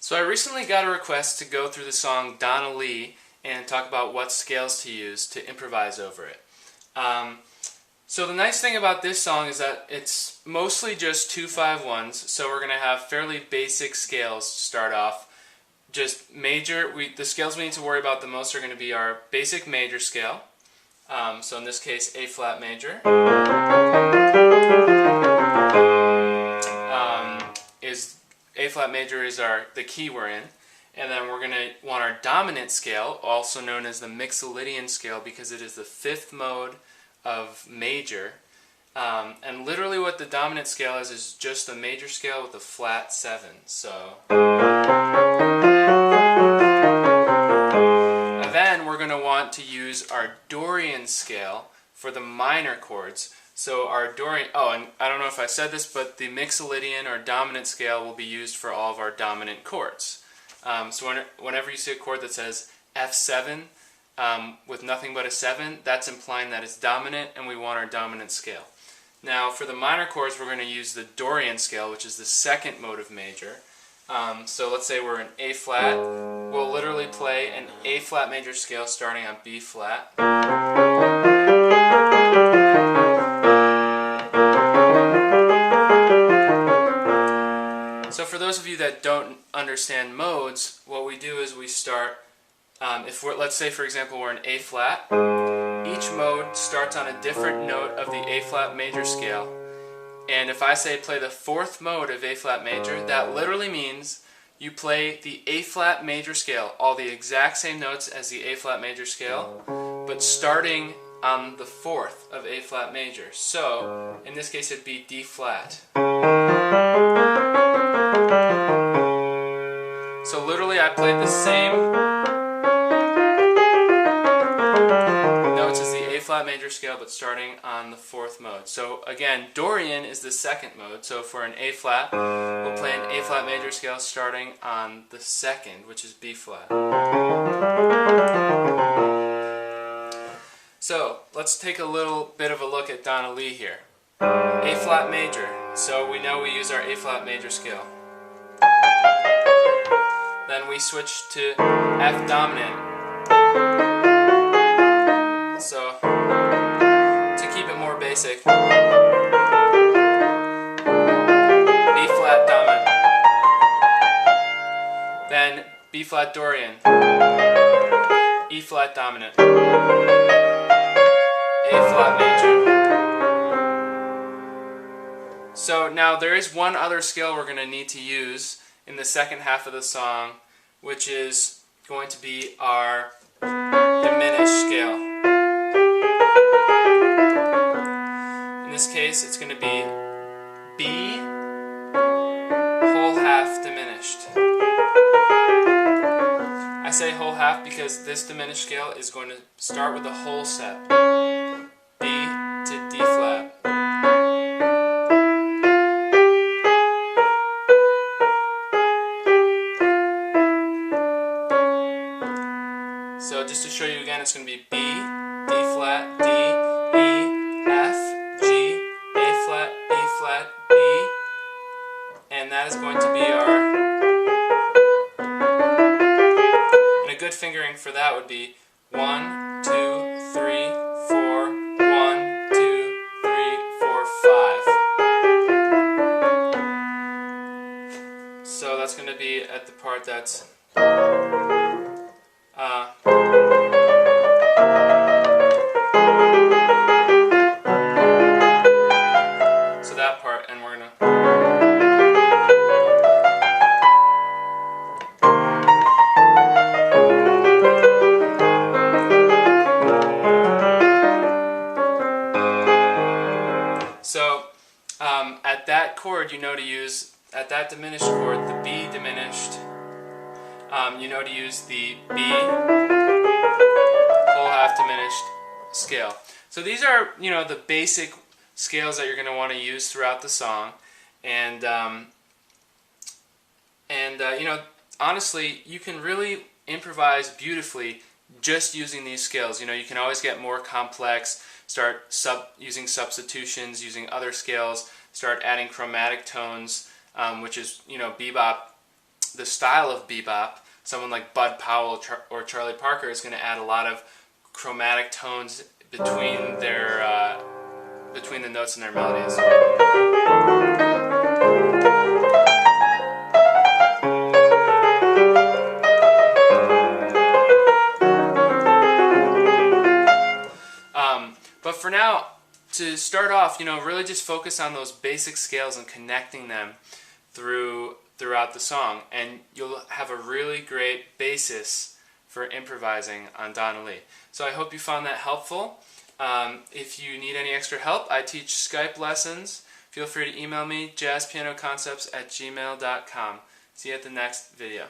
So I recently got a request to go through the song Donna Lee and talk about what scales to use to improvise over it. So the nice thing about this song is that it's mostly just 2-5-1s, so we're going to have fairly basic scales to start off. Just major, the scales we need to worry about the most are going to be our basic major scale. So in this case, A flat major. A flat major is the key we're in, and then we're going to want our dominant scale, also known as the mixolydian scale, because it is the fifth mode of major. And literally what the dominant scale is just a major scale with a flat 7. So, and then we're going to want to use our Dorian scale for the minor chords. So our Dorian, and I don't know if I said this, but the mixolydian or dominant scale will be used for all of our dominant chords. So whenever you see a chord that says F7 with nothing but a 7, that's implying that it's dominant and we want our dominant scale. Now for the minor chords, we're going to use the Dorian scale, which is the second mode of major. So let's say we're in A flat, we'll literally play an A flat major scale starting on B flat. So for those of you that don't understand modes, what we do is we start, let's say for example we're in A flat, each mode starts on a different note of the A flat major scale. And if I say play the fourth mode of A flat major, that literally means you play the A flat major scale, all the exact same notes as the A flat major scale, but starting on the fourth of A flat major. So in this case it'd be D flat. So literally I played the same notes as the A flat major scale, but starting on the fourth mode. So again, Dorian is the second mode. So if we're in A flat, we'll play an A flat major scale starting on the second, which is B flat. So let's take a little bit of a look at Donna Lee here. A flat major. So we know we use our A flat major scale. Then we switch to F dominant. So, to keep it more basic, B flat dominant. Then B flat Dorian. E flat dominant. A flat major. So now there is one other scale we're going to need to use in the second half of the song, which is going to be our diminished scale. In this case, it's going to be B whole half diminished. I say whole half because this diminished scale is going to start with a whole set. B to D flat. So just to show you again, it's going to be B, D flat, D, E, F, G, A flat, B flat, B, and that is going to be and a good fingering for that would be 1, 2, 3, 4, 1, 2, 3, 4, 5. So that's going to be at the part that's so that part, and we're gonna at that chord you know to use, at that diminished chord, the B diminished, you know to use the B whole half diminished scale. So these are, the basic scales that you're going to want to use throughout the song, and honestly, you can really improvise beautifully just using these scales. You can always get more complex, start using substitutions, using other scales, start adding chromatic tones, which is, bebop the style of bebop, someone like Bud Powell or Charlie Parker is going to add a lot of chromatic tones between their between the notes in their melodies. But for now, to start off, really just focus on those basic scales and connecting them throughout the song, and you'll have a really great basis for improvising on Donna Lee. So I hope you found that helpful. If you need any extra help, I teach Skype lessons. Feel free to email me, jazzpianoconcepts@gmail.com. See you at the next video.